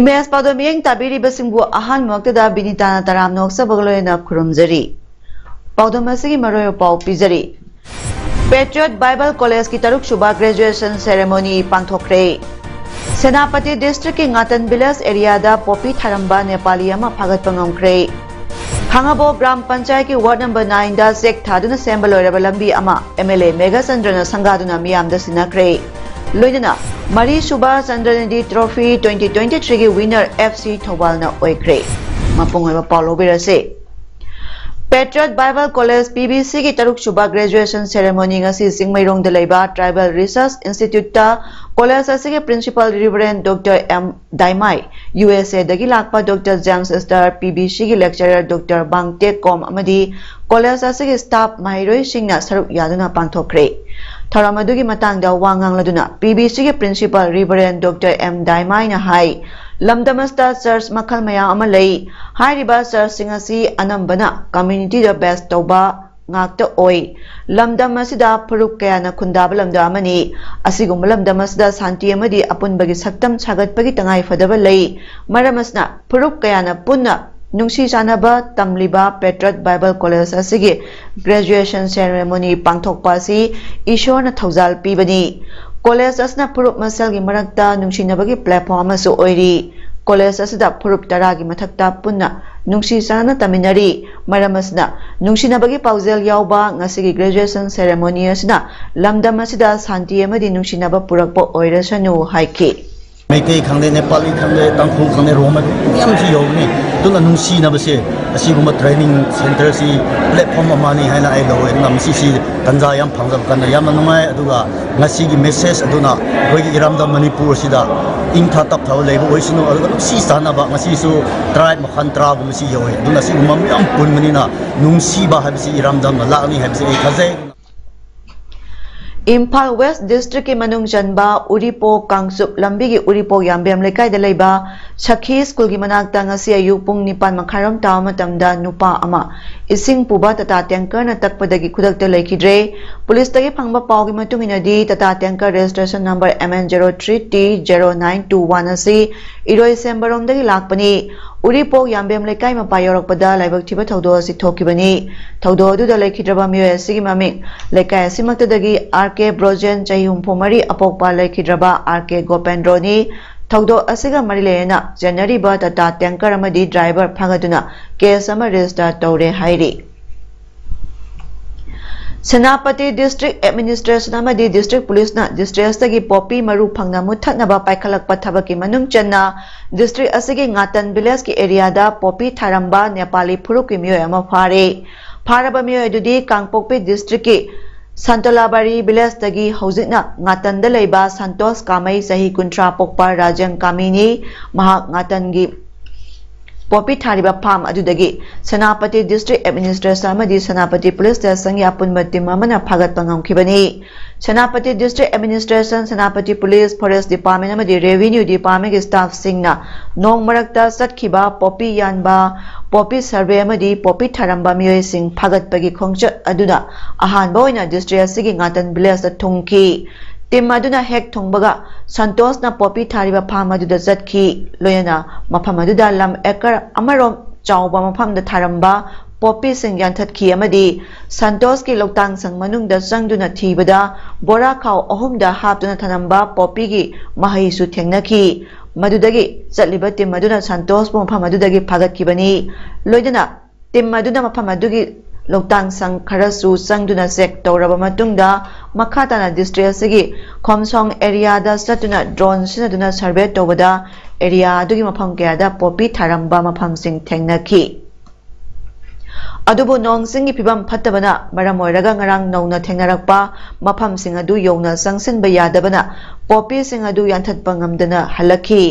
Imes padomiyeng tabiri basingbu ahan mokteda binitana taram noksa bagloyena khurumjari paudom asigi maroyo pau pijari Patriot Bible College ki taruk shuba graduation ceremony pangthokre Senapati district ki ngatan village area da popi tharamba Nepali ama phagat pangomkre Hangabo gram panchayat ki ward number 9 da sek thaduna sembaloiraba lambi ama MLA Mega Chandrana sangaduna miyamda sinakre Loidana Mari Subha Chandranidi Trophy 2023 ki winner FC Thobalna oikre mapungoiba paulo birase Patriot Bible College PBC ki taruk Subha graduation ceremony ngasi Singmairong da leiba Tribal Research Institute ta college asige principal Reverend Dr. M Daimai USA dagi lakpa Dr. James Star PBC ki lecturer Dr. Bangte Kom amadi college asige staff mahiroi singna saruk yaduna pangthokre Tharamadugui matangda wangang laduna PBC ki principal Reverend Dr. M Daimai na hai lamdamasta church makhal maya amalei hai riba church singasi anambana community the best toba ngakta oi lamdam asida phuruk kaya na khundaba lamda amani asigum lamdam asida santi amadi apunbagi saktam chagatpagi tangai fadaba lei maramasna phuruk kaya na punna Nungsi Sanaba Tamliba Patriot Bible College asigi graduation ceremony pangthokpa si Ishorna Thaujal pibani college asna phurup masal gi marakta nungsi nabagi platform amasu oiri college asida phurup tara gi mathakta punna nungsi sana taminari maramasna nungsi nabagi paujel yauba ngasigi graduation ceremony asna lamdam asida santi amadi nungsi naba purakpa oirasanu haiki Maikei khangde Nepali khangde Tangkhul khangde Roma yam si yogni tuna nungsi na base asiguma training center si platform amani haina ai loe nam si tanja yam phangjab kan yam numai aduga ngasi gi message aduna goigi iramda Manipur sida ingtha tap thaw leibo oisunu aduga si sana ba ngasi su tribe makhantra gum si yoe aduna si umam yam punmanina nungsi ba habisi iramda la ani habisi ai khazai Imphal West District ki manung janba Uripo Kangsup lambi gi Uripo Yambem lekai da leiba Sakhi School gi manakta ngasi ayu pung 9 makharam taw matamda nupa ama ising puba tata tanker na takpadagi khudakta lekhidre police tagi phangba paw gi matung inadi tata tanker registration number MN03T0921 asi iroi sembarom dagi lakpani Uripo Yambem lekai ma payorok pada laibak thiba thaudo asi thokibani thaudo du da lekhidraba myo asi gi mamik lekai asi makta dagi RK Brojen Chayum Phomari apokpa lekhidraba RK Gopendroni thaudo asiga marilena January ba tata tanker amadi driver phagaduna case ama register tawre hairi Senapati District Administration amadi District Police na district tagi popi maru phangna muthatnaba paikhalakpa thabaki manung channa district asigi ngatan village ki area da popi tharamba Nepali phuruk ki myoy ama pharaba myoy dudi Kangpokpi district ki Santolabari village tagi hojikna ngatan da leiba Santos Kamai sahi kuntra pokpa Rajang Kamini mahak ngatan gi Popi Thariba Farm adudagi Senapati District Administration amadi Senapati Police Station ya punbati mamana phagat pangomkhibani Senapati District Administration Senapati Police Forest Department amadi Revenue Department ki staff singna nong marakta satkhiba Popi yanba Popi survey amadi Popi Tharamba miyoi sing phagat pagi khongchat aduna ahanba oina district asigi ngatan village da thungki Tim aduna hek thongbaga Santos na popi thariba pham aduda zatki loyana mafam aduda lam ekar amarom chawba mafam da tharamba popi sing yanthatkhi amadi Santos ki loktang sang manung da sangduna thibada bora khaw ahum da hapduna thanamba popi gi mahai su thengnakhi madudagi chatliba tim aduna Santos mafam adudagi phagatkibani loidana tim aduna mafam adugi Loktang sang kharasu sangduna sek tawraba matungda makhatana district asigi Khomsong area da satuna drone sinaduna survey tawbada area adugi mafam kaya da popi tharamba mafam sing thengnakhi ꯑꯗꯨꯕꯨ ꯅꯣꯡꯁꯤꯡꯒꯤ ꯐꯤꯕꯝ ꯐꯠꯇꯕꯅ ꯃꯔꯝ ꯑꯣꯏꯔꯒ ꯉꯔꯥꯡ ꯅꯧꯅ ꯊꯦꯡꯅꯔꯛꯄ ꯃꯐꯝꯁꯤꯡ ꯑꯗꯨ ꯌꯧꯅ ꯆꯪꯁꯤꯟꯕ ꯌꯥꯗꯕꯅ ꯄꯣꯄꯤꯁꯤꯡ ꯑꯗꯨ ꯌꯥꯟꯊꯠꯄ ꯉꯝꯗꯅ ꯍꯜꯂꯛꯈꯤ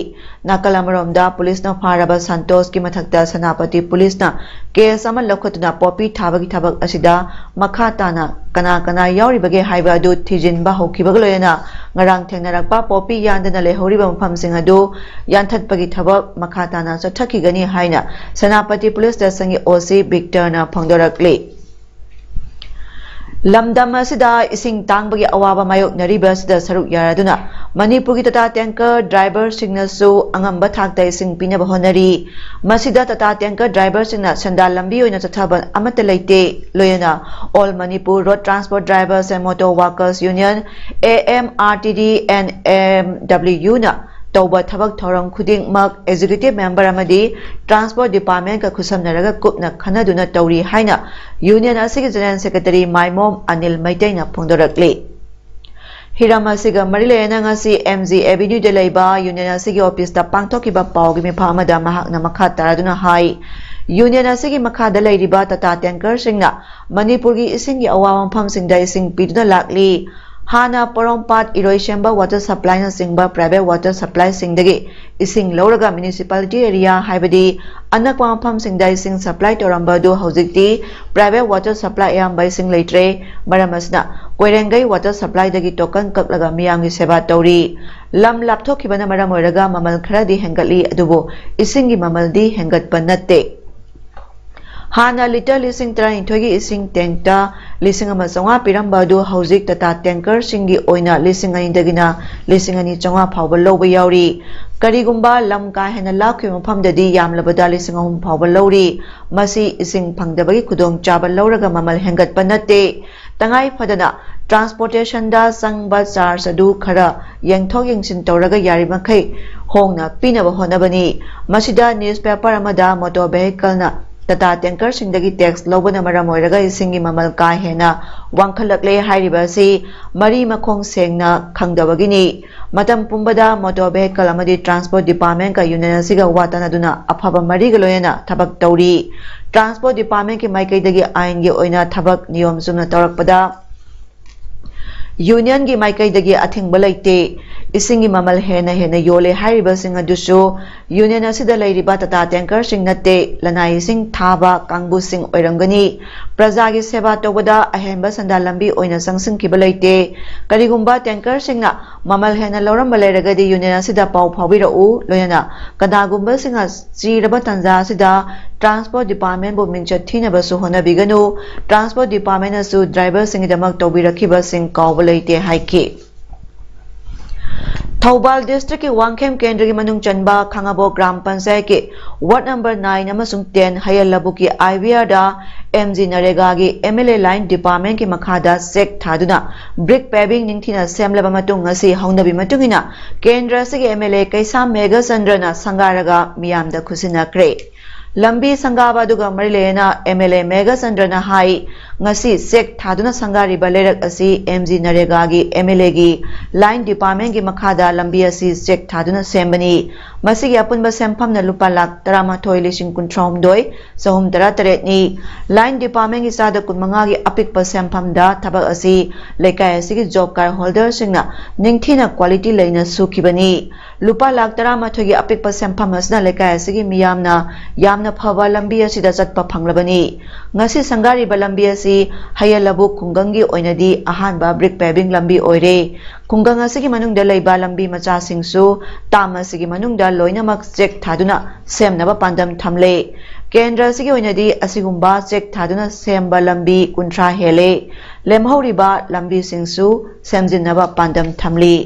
ꯅꯥꯀꯜ ꯑꯃꯔꯣꯝꯗ ꯄꯨꯂꯤꯁꯅ ꯐꯥꯔꯕ ꯁꯟꯇꯣꯁꯀꯤ ꯃꯊꯛꯇ ꯁꯦꯅꯥꯄꯇꯤ ꯄꯨꯂꯤꯁꯅ ꯀꯦꯁ ꯑꯃ ꯂꯧꯈꯠꯇꯨꯅ ꯄꯣꯄꯤ ꯊꯥꯕꯒꯤ ꯊꯕꯛ ꯑꯁꯤꯗ ꯃꯈꯥ ꯇꯥꯅ ꯀꯅꯥ ꯌꯥꯎꯔꯤꯕꯒꯦ ꯍꯥꯏꯕ ꯑꯗꯨ ꯊꯤꯖꯤꯟꯕ ꯍꯧꯈꯤꯕꯒ ꯂꯣꯏꯅꯅ ꯉꯔꯥꯡ ꯊꯦꯡꯅꯔꯛꯄ ꯄꯣꯄꯤ ꯌꯥꯟꯗꯅ ꯂꯩꯍꯧꯔꯤꯕ ꯃꯐꯝꯁꯤꯡ ꯑꯗꯨ ꯌꯥꯟꯊꯠꯄꯒꯤ ꯊꯕꯛ ꯃꯈꯥ ꯇꯥꯅ ꯆꯠꯊꯈꯤꯒꯅꯤ ꯍꯥꯏꯅ ꯁꯦꯅꯥꯄꯇꯤ ꯄꯨꯂꯤꯁ ꯁ꯭ꯇꯦꯁꯟꯒꯤ OC ꯕꯤꯛꯇꯔꯅ ꯐꯣꯡꯗꯣꯔꯛꯂꯤ ꯂꯝꯗꯝ ꯑꯁꯤꯗ ꯏꯁꯤꯡ ꯇꯥꯡꯕꯒꯤ ꯑꯋꯥꯕ ꯃꯥꯌꯣꯛꯅꯔꯤꯕ ꯑꯁꯤꯗ ꯁꯔꯨꯛ ꯌꯥꯔꯗꯨꯅ ꯃꯅꯤꯄꯨꯔꯒꯤ ꯇꯥꯇꯥ ꯇꯦꯡꯀꯔ ꯗ꯭राꯏꯚꯔꯁꯤꯡꯅꯁꯨ ꯑꯉꯝꯕ ꯊꯥꯛꯇ ꯏꯁꯤꯡ ꯄꯤꯅꯕ ꯍꯣꯠꯅꯔꯤ ꯃꯁꯤꯗ ꯇꯥꯇꯥ ꯇꯦꯡꯀꯔ ꯗ꯭राꯏꯚꯔꯁꯤꯡꯅ ꯁꯦꯟꯗꯥꯟ ꯂꯝꯕꯤ ꯑꯣꯏꯅ ꯆꯠꯊꯕ ꯑꯃꯠꯇ ꯂꯩꯇꯦ ꯂꯣꯏꯅꯅ all Manipur road transport drivers and motor workers union AMRTD and MWU ना तौबा थबक थौरम खुदिंगमक एग्जीक्यूटिव मेंबर अमदी ट्रांसपोर्ट डिपार्टमेंट का खुसमनरगा कुपना खनदुना तौरी हाइना यूनियन असिगी जनरल सेक्रेटरी माइमोम अनिल मैतैना फोंदोरक्ले हिराम असिगा मरिलेना ngasi MG Avenue de leiba union asigi office ta pangthokiba pawgi mi phamada mahakna makha taraduna hai union asigi makha da leiriba tata tanker singna manipur gi ising gi awam pham singda ising piduna lakli hana porompat iroisemba water supply na singba private water supply singdagi ising loraga municipality area haibadi anakwa pham singda ising supply toramba du hojikti private water supply ayamba ising leitre maramasna koirengai water supply dagi token kaklaga miyamgi seba tauri lam lapthokibana maram oiraga mamal kharadi hengatli adubo isingi mamaldi hengatpa natte हाना litre लिसिंग तरानिथोगी इसिंग टैंकता लिसिंग अमा चौङा पिरंबा दु हौजिक तता tanker सिंगी ओइना लिसिंग अनि दगिना लिसिंग अनि चौङा फावबा लौबा यावरी करिगुंबा lump का हेना लाखि मफमददी यामलबदा लिसिंग अहुम फावबा लौरी मसी इसिंग फंगदबगी खुदोंग चाबा लौरगा ममल हेंगतपा नते तंगाई Fadna transportation दा संगबा charge अदु खरा यंगथोग यंगसिन तौरगा यारिमखै होंगना पिनबा होनबनी मसिदा न्यूज़पेपर अमदा मोटर वेहिकल ना तता टैंकर सिंदगी टैक्स लौबना मरम ओइरगा इसिंगी ममल का हेना वांखलकले हाइरिबासी मरी मखोंग सेंगना खंगदबगिनी मतम पुंबदा मोटर वेहिकल अमदी ट्रांसपोर्ट डिपार्टमेंट का यूनियन असिगा वातानादुना अफबा मरीगा लोयना थबक तौरी ट्रांसपोर्ट डिपार्टमेंट की माइकैदगी आइन गी ओइना थबक नियम चुमना तौरकपदा यूनियन की माइकैदगी अथिंगबा लैते इसिंगी ममल हेना योले हाइरिबासिंग अदुसु यूनियन असिदा लैरिबा तता टैंकर सिंग नते लनाई सिंग थाबा कांगबु सिंग ओइरंगनी प्रजा की सेवा तौबदा अहेंबा संदा लंबी ओइना संगसिंग किबा लैते करिगुंबा टैंकर सिंगना ममल हेना लौरंबा लैरगदी यूनियन असिदा पाउ फाविरउ लोयना कदागुंबा सिंगा चीरबा तंजा असिदा ट्रांसपोर्ट डिपार्टमेंट बु मिंचत थीनबसु होनबिगनु ट्रांसपोर्ट डिपार्टमेंट असु ड्राइवर सिंगदमक तौबिरखिबा सिंग काउबा लैते हाइके थौबाल डिस्ट्रिक्ट की वांगखेम केंद्र की मनुंग चनबा खंगाबो ग्राम पंचायत के वार्ड नंबर 9 अमसुंग 10 हयलबु की IVR दा MG नरेगा की MLA लाइन डिपार्टमेंट की मखादा सेक थादुना ब्रिक पेविंग निंगथिना सेमलबा मतुंग ngasi हौनबी मतुंगिना केंद्र से MLA कैसा मेगा चंद्रना संगारगा मियामदा खुसिनाक्रे लंबी संगाबा दुगा मरिलेना MLA मेगा चंद्रना हाई ngasi सेक थादुना संगारिबा लेरक असि MG नरेगा की MLA की लाइन डिपार्टमेंट की मखादा लंबी असि सेक थादुना सेमबनी मसिगी अपुनबा सेमफमना लुपा लाख 13,938 नि लाइन डिपार्टमेंट की सादा कुनमंगा की अपिकपा सेमफमदा थबक असि लेकाय असि जॉब कार्ड होल्डर सिंगना निंगथिना क्वालिटी लेना सुखिबनी लुपा लाख 13 की अपिकपा सेमफम असना लेकाय असि मियामना यामना फवा लंबी असिदा चटपा फंगलबनी ngasi संगारिबा लंबी असि हयलबु खुंगंगी ओइनदी अहानबा ब्रिक पेविंग लंबी ओइरे खुंगंग असि की मनुंगदा लैबा लंबी मचा सिंगसु ताम असि की मनुंगदा लोइनमक चेक थादुना सेमनबा पांदम थमले केंद्र असि की ओइनदी असिगुंबा चेक थादुना सेमबा लंबी कुंट्रा हेले लेमहौरिबा लंबी सिंगसु सेमजिनबा पांदम थमली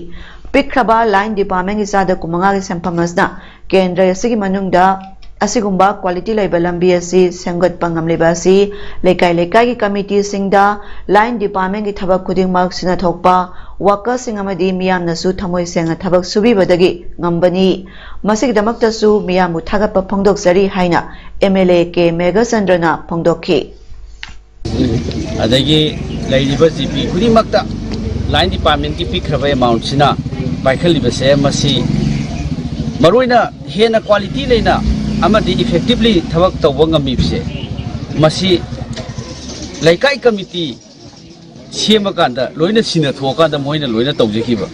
पिखरबा लाइन डिपार्टमेंट की सादा कुमंगा की सेमफमसना केंद्र असि की मनुंगदा असिगुंबा क्वालिटी लैबा लंबी असि सेमगत पंगमलेबा असि लेकाय लेकाय की कमिटी सिंगदा लाइन डिपार्टमेंट की थबक खुदिंगमक सिनाथोकपा वर्कर सिंग अमदी मियामनसु थमोय सेंगा थबक सुबीबदगी ngambani मसिगदमक्तसु मियामु थागतपा फोंदोकसरी हाइना MLA के मेगा चंद्रना फोंदोखि अदगी लैरिबा जीपी खुदिंगमक्ता लाइन डिपार्टमेंट की पिखरबा अमाउंट सिना बाइखलिबसे मसी मरोइना हेना क्वालिटी लेना अमदी इफेक्टिवली थबक तौबा ngamiबसे masi laikai committee sema kanda loina sina thoka da moina loina tawjekiba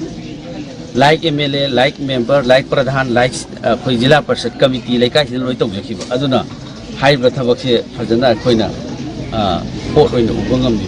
like MLA like member like pradhan like khoi jila parshad committee laikai sina loi tawjekiba aduna haiba thabak se fajana khoina pot loina ubangam ni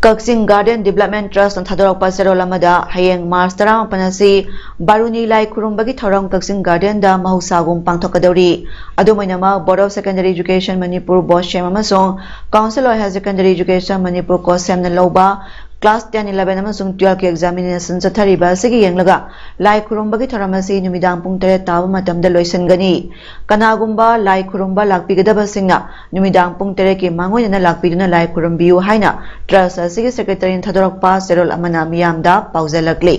Kaksing Garden Development Trust and Thadorok Pasero Lamada, Hayeng Mars Tarang Panasi, Baruni Lai Kurumbagi Thorong Kaksing Garden da Mahusagum Pangtokadori, Adumainama, Board of Secondary Education Manipur Boss Shemamasong, Council of Higher Secondary Education Manipur Kosem Naloba, Class 10, 11 amasung 12 ki examination sa thariba sigi yenglaga lai khurumbagi thoramasi numidang pung 3 tawa matamda loisangani kanagumba lai khurumba lakpigadaba singna numidang pung 3 ki mangoina lakpiduna lai khurumbiu haina trust asigi secretary thadorokpa serol amana miyamda paujalakli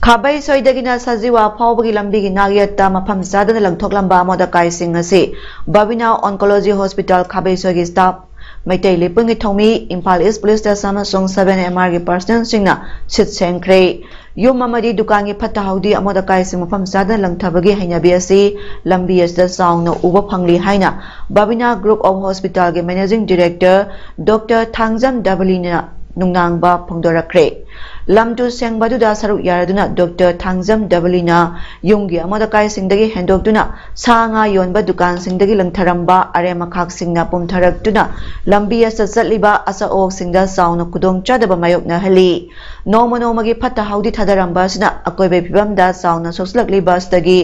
Khabai soidagina sajiwa phawbagi lambigi nagyatta mafam sadana langthoklamba amoda kaising asi Babina Oncology Hospital Khabai soigi staff Maitai Lipungi Thomi, Impal East Police Station Song 7 MR gi person singna sit sengkre yum amadi dukangi phattahaudi amoda kai sing mafam sada langthabagi hainabi asi lambi asda saungna uba phangli haina Babina Group of Hospital gi Managing Director Dr. Thangjam Dabalina nungnangba phongdorakre lamtu sengbaduna saruk yaraduna Dr. Thangjam Dabalina yumgi amoda kai singdagi hendokduna sanga yonba dukan singdagi langtharamba aremakhak singna pumtharaktuna lambi asa chatliba asa ok singda sauna kudong chadaba mayokna hali nomagi phatta haudi thadaramba sina akoibe phibamda sauna soslakli basdagi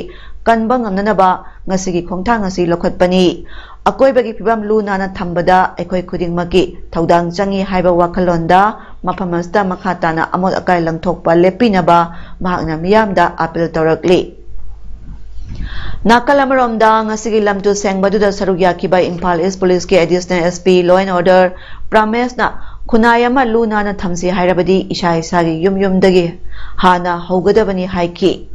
kanba ngamnanaba ngasigi khongthang asi lokhatpani akoibagi phibam lu nana thambada ekhoi khudingmaki thaudang changi haiba wakhalonda maphamasta makhatana amot akai langthokpa lepinaba mahakna miyamda appeal tawrakli Nakalamromda ngasigi lamtu sengbaduda saruk yakiba Impal East Police ki Additional SP Law and Order Pramesh na khunayama lu nana thamsi hairabadi isha isagi yumdagi hana hogadabani haiki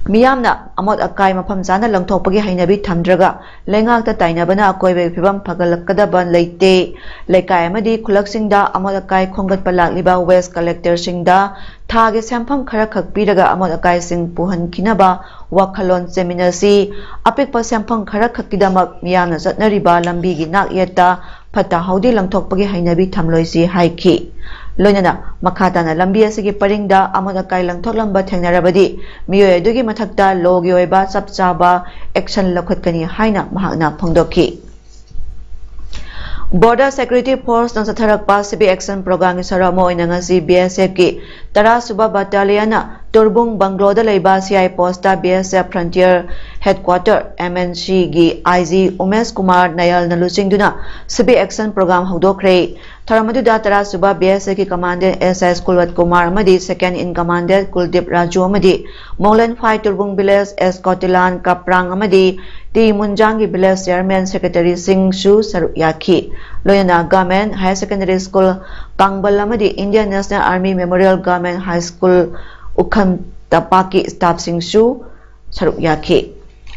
Miyamna amot akai mafam jana langthokpagi hainabi thamdraga lengakta tainabana akoibe phibam phagalakadaban leite lekai amadi khulaksingda amot akai khongatpa lakliba West Collector singda thagi sampham khara khakpiraga amot akai sing puhan kinaba wakhalon seminar si apikpa sampham khara khakkidamak miyamna chatnariba lambi gi nakyata phata haudi langthokpagi hainabi thamloisi haiki Loinana makhatana lambi asigi paringda amoda kai langthoklamba thengnarabadi miyoy adugi mathakta logi oiba chapchaba action lokhatkani haina mahakna phongdokhi Border Security Force nang satharakpa CB Action Program gi saramo inangasi BSF ki Tara Suba Battalion na Turbung Bangloda leiba CI Posta BSF Frontier Headquarter MNC gi IG Umesh Kumar Nayal nalusingduna CB Action Program hodokre Tharamadu Tara Suba BSF ki Commander SS Kulwat Kumar amadi Second in Commander Kuldip Raju amadi Molan Phai Turbung Village S Kotilan Kaprang amadi T Munjangi Village Chairman Secretary Singh Shu Saruyaki Loyana Government Higher Secondary School Pangbal amadi Indian National Army Memorial Government High School Ukham Tapaki Staff Singh Shu Saruyaki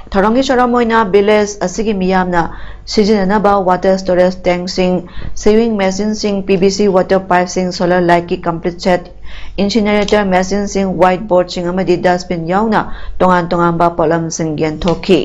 Tharongi Sharamoina Village asigi miyamna sijinanaba water storage tank sing saving machine sing PVC water pipe sing solar light ki complete set incinerator machine sing whiteboard sing amadi dustbin yauna tongan ba polam sing gen thoki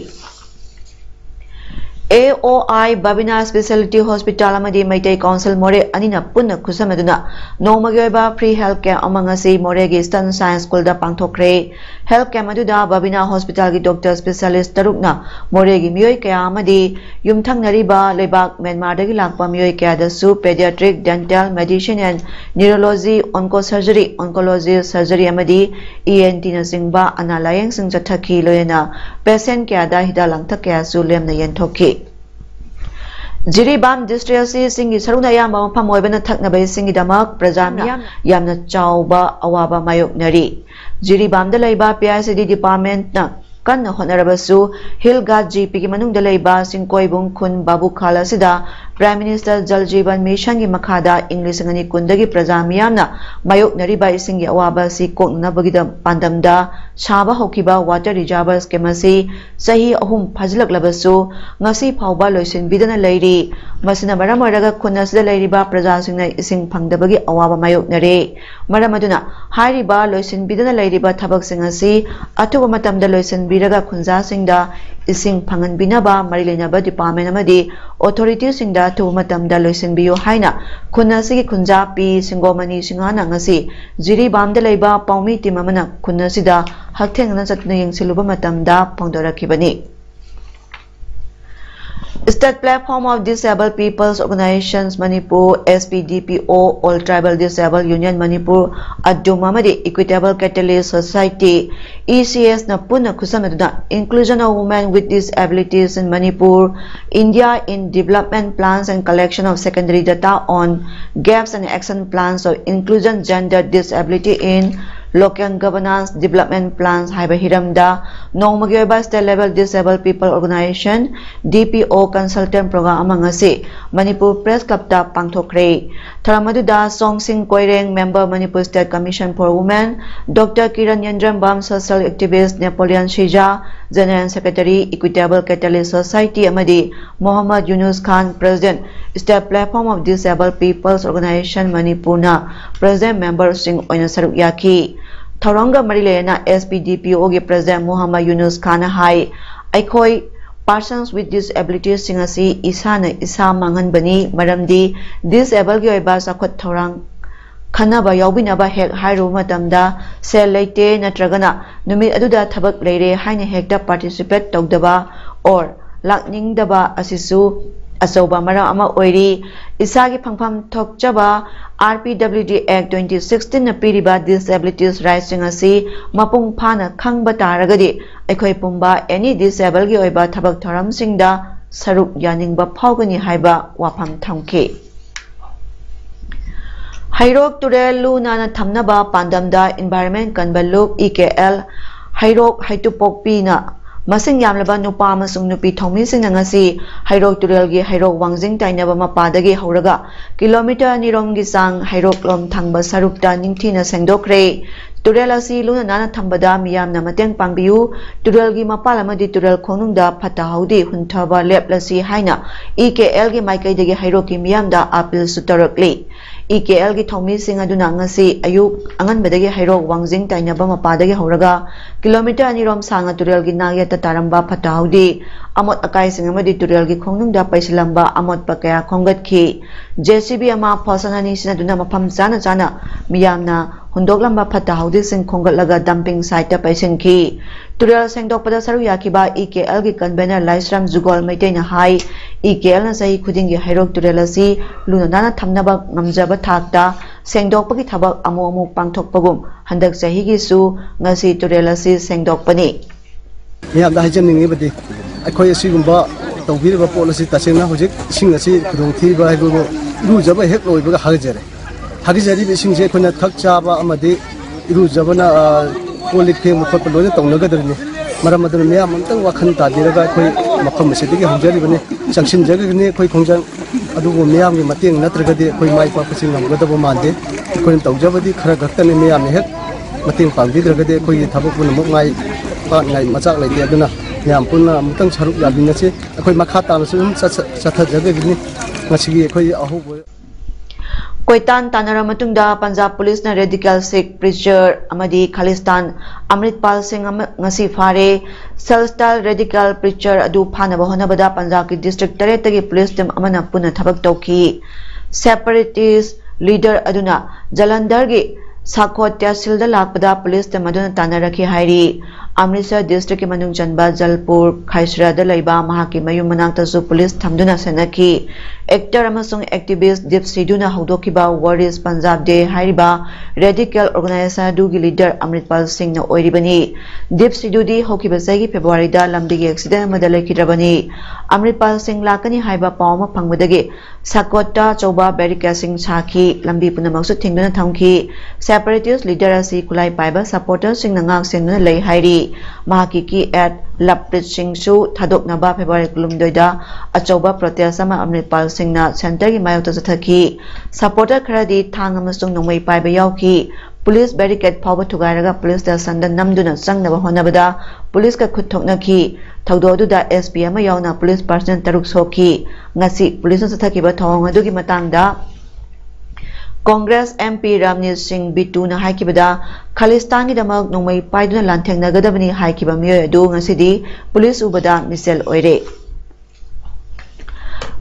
AOI Babina Specialty Hospital amadi Maitai Council More anina punna khusamaduna nomagyoiba free health care amangasi More gi Stan Science School da pangthokre health care maduda Babina Hospital gi doctor specialist tarukna More gi miyoi kaya amadi yumthangnariba lebak Myanmar dagi lakpa miyoi kaya da su pediatric dental medicine and neurology oncology surgery amadi ENT na singba analayang sing chathaki loyena patient kaya da hida langthak kaya su lemna yenthoki Jiribam district singi saruna yamba mafam oibana thaknabai singi damak prajamna yamna chauba awaba mayoknari Jiribam da laiba PICD department na kanna honarabasu Hilgat GP ki manungda laiba singkoibung khun babu khala sida Prime Minister Jal Jeevan Mission gi makhada English ngani kundagi prajamiyamna mayoknariba isingi awaba si kokna bagida pandamda Shaba hokiba water reservoirs kemasi sahi ahum phajlak labasu ngasi phawba loisin bidana lairi masina maramaraga khunasida lairiba prajasingna ising phangdabagi awaba mayoknare maramaduna hairiba loisin bidana lairiba thabak singasi atuba matamda loisin tabiraga khunja singda ising phangan binaba mari lenaba department amadi authority singda thu matamda loisinbiyo haina khunna sigi khunja pi singomani singana ngasi jiri bamda leiba paumi timamana khunna sida hakthengna chatna yengsiluba matamda phongdorakibani. State Platform of Disabled People's Organizations Manipur SPDPO All Tribal Disabled Union Manipur Adumamadi Equitable Catalyst Society ECS na punna kusamaduna Inclusion of Women with Disabilities in Manipur India in Development Plans and Collection of Secondary Data on Gaps and Action Plans of Inclusion Gender Disability in Local Governance Development Plans Haiba Hiramda Nongmagi oiba State Level Disabled People Organization DPO Consultant Program amangasi Manipur Press Club ta pangthokre Tharamaduda Songsing Koireng Member Manipur State Commission for Women Dr. Kiran Yendram Bam Social Activist Napoleon Shija General Secretary Equitable Catalyst Society amadi Muhammad Yunus Khan President State Platform of Disabled People's Organization Manipurna President Member Singh Oina Saruk Yaki Thauranga Marilena SPDPO ge President Muhammad Yunus Khan hai Aikoi persons with disabilities singasi isana isa mangan bani maramdi disabled ge oiba sakhot thorang khanaba yaubinaba hek hairu matamda sel leite natragana numit aduda thabak leire haina hekta participate tawdaba or lakningdaba asisu asoba mara ama oiri isagi phangpham thokchaba RPWD Act 2016 na piriba disabilities rights singasi mapung phana khangba taragadi aikhoi pumba any disabled gi oiba thabak thoram singda saruk yaningba phawgani haiba wafam thamke Hairok Turel Luna na thamnaba pandamda environment kanbaluk EKL Hairok Haitupokpi na Masing yamlaba nupa amasung nupi thongmising na ngasi Hairok Turel gi Hairok Wangjing tainaba mapadagi hauraga kilometer nirong gi sang Hairok lom thangba sarukta ningthina sengdokre Turel asi luna nana thambada miyamna mateng pangbiu Turel gi mapal amadi Turel khonungda phatahudi hunthaba leplasi haina EKL gi maikaidagi Hairok gi miyamda appeal sutarakli EKL gi thongmising aduna ngasi ayuk anganbadagi Hairok Wangjing tainaba mapadagi hauraga kilometer anirom sanga Turel gi nagyata taramba phatahudi amot akai sing amadi Turel gi khongnungda paisilamba amot pakaya khongatki JCB ama phasanani sinaduna mafam chana chana miyamna hundoklamba phatahudi sing khongatlaga dumping site ta paisinki Turel sengdokpada saru yakiba EKL gi convener Laisram Jugol Maitaina hai EKL na sahi khudingi Hairok Turel asi luna nana thamnaba ngamjaba thakta sengdokpagi thabak amu pangthokpagum handak sahi gi su ngasi Turel asi sengdokpani ya da hajen ningi badi akhoi asigumba tawbirba policy tasena hojik sing asi khudongthi ba haibu rujaba hek loibaga hagijari bi singje khona thakchaba amadi rujabana polit ke mukhot loina tongnagadrni maram adun me amantang wakhan ta diraga khoi makham sedigi hujari bane sangshin jagani khoi khongjang adugo me amni mateng natragadi khoi mai pa pasing namgadaba mande khoi tawjabadi khara gaktane me am hek mateng pangbidragadi khoi thabakun mok mai pa ngai machak laite aduna yam punna amtang saruk yabinase khoi makha ta sum chatha jagani ngachigi khoi ahu Koitan Tanara Matungda Punjab Police na Radical Sikh Preacher Amadi Khalistan Amritpal Singh ngasi fare Cell-style Radical Preacher adu phanaba honabada Punjab ki District 3 tagi police team amana puna thabak tawki Separatist leader aduna Jalandhar gi Sakhot Tehsil da lakpada police team aduna tanarakhi hairi Amritsar District ki manung chanba Jalpur Khaisra da laiba mahaki mayum manakta su police thamduna senaki Actor amasung activist Deep Siduna haudokiba Warriors Punjab Day hairiba Radical Organizer dugi leader Amritpal Singh na oiribani Deep Sidudi hokiba sagi February da lamdigi accident amada laikidrabani Amritpal Singh lakani haiba pawma phangmadagi Sakota choba barricading saki lambi punamaksu thingduna thamki Separatist leader asi kulai paiba supporter Singh na ngak sengna lei hairi mahaki ki at Laprit Singh su thadoknaba February kulumdoida achoba protest ama Amritpal Singh na center gi mayota jathaki supporter kharadi thang amasung nongmai paiba yauki police barricade phawba thugairaga police station da namduna changnaba honabada police ka khuthoknaki thaudo da SP ama yauna police person taruk soki ngasi police jathaki ba thawang adugi matangda Congress MP Ramneet Singh Bitu na haikibada Khalistan gidamak nongmai paiduna lanthengnagadabani haikiba miyoi adu ngasidi police ubada misel oire.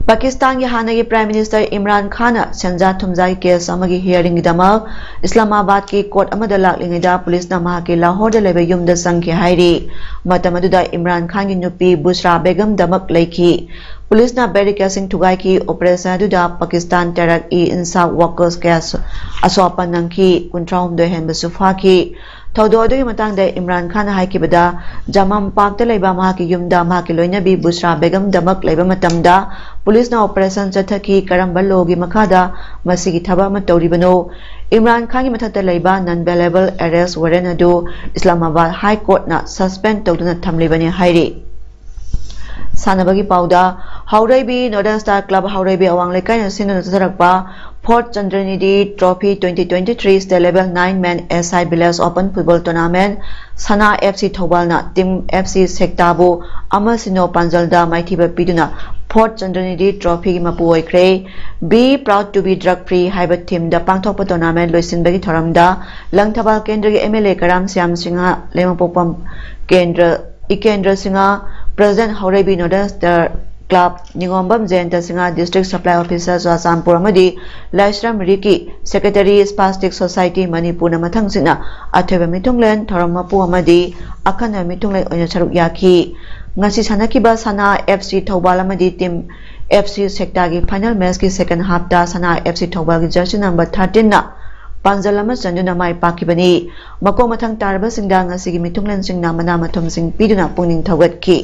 Pakistan ki hanagi Prime Minister Imran Khan Sanja Thumjai case amagi hearing gidamak Islamabad ki court amada laklingida police na mahaki Lahore da leba yumda sangki hairi matam aduda Imran Khan ki nupi Busra Begum damak laiki police na barricading thugai ki operation aduda Pakistan Tehreek-e-Insaf workers case aswapan nangki kuntraum do hen basufa ki Thodo adu matangda Imran Khan haikibada Jamam Park da leba mahaki yumda mahaki loinabi Busra Begum damak leba matamda police na operation chathaki karamba logi makada masigi thaba ma tawribano Imran Khan ki mathata laiba non bailable arrest warrant adu Islamabad High Court na suspend tawduna thamlibani hairi Sanabagi Pauda Hauraibi Northern Star Club Hauraibi Awang Lekai na sinuna sarakpa Fort Chandranidhi Trophy 2023 State Level 9 Men SI Village Open Football Tournament Sana FC Thobal na Team FC Sektabu Amasino Panjalda Maithiba Piduna Fort Chandranidhi Trophy Mapu Oikre Be Proud to be Drug Free Haiba Team da Pangthokpa Tournament Loisinbagi Thoramda Langthabal Kendra gi MLA Karam Siam Singha Lemapopam Kendra Ikendra Singha President Hauraibi Northern Star Club Ningombam Jayanta Singha District Supply Officer Swasampur Amadi Laishram Riki Secretary Spastic Society Manipur na mathang sina Atheba Mitunglen Tharamapu Amadi Akana Mitunglen Oina Charuk Yaki Ngasi Sanakiba Sana FC Thobal Amadi Team FC Sektagi final match ki second half da Sana FC Thobal ki jersey number 13 na Panjalama Sanjuna Mai Pakibani Mako Mathang Tarba Singda ngasigi mitunglen singna mana mathum sing piduna pungning thawat ki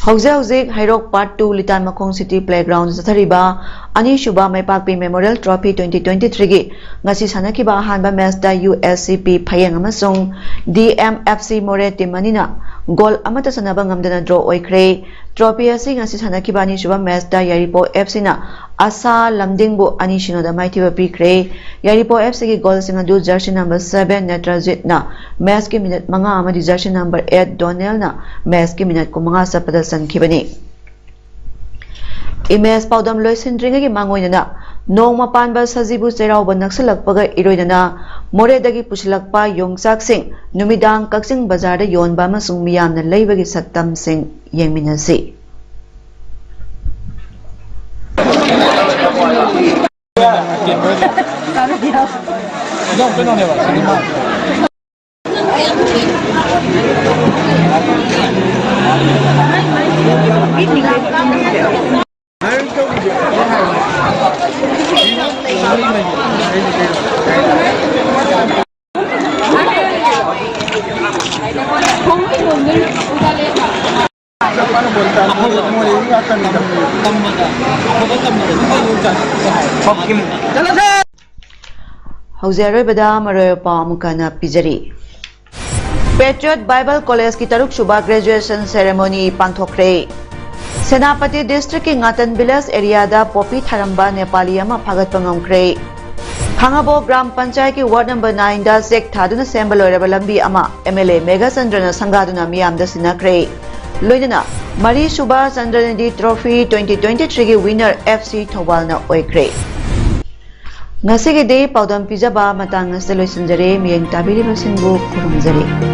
Hauzik Hairok Part 2 Litan Makong City Playground Zathariba Ani Shuba Maipakpi Memorial Trophy 2023 gi ngasi sanakiba ahanba match da USCP Phayeng amasung DMFC More team manina goal amata sanaba ngamdana draw oikre trophy asi ngasi sanakiba ani shuba match da Yaripo FC na Asa Lamdingbu ani shino da maithiba pikre Yaripo FC ki goal singa du jersey number 7 Netrajit na match ki minute manga amadi jersey number 8 Donnell na match ki minute ko manga sapada sankibani Image paudam loisindringa gi mangoinana nongma panba sajibu cherauba naksalakpaga iroidana moredagi pusilakpa yongchak sing numidang kaksing bazar da yonba amasung miyamna leibagi saktam sing yengminasi Hauzer bada maroy pa mukana pizari Patriot Bible College ki taruk shuba graduation ceremony panthokre Senapati District ki Ngatan Village area da Popi Tharamba Nepali ama phagat pangamkre Khangabo Gram Panchayat ki ward number 9 da sek thaduna sembaloiraba lambi ama MLA Mega Chandrana sangaduna miyamda sinakre Loidana Mari Subha Chandranidhi Trophy 2023 ki winner FC Thobal na oikre Ngasigi de paudam pijaba matang ngasaloy sanjare miyeng tabili masingbu kurumjari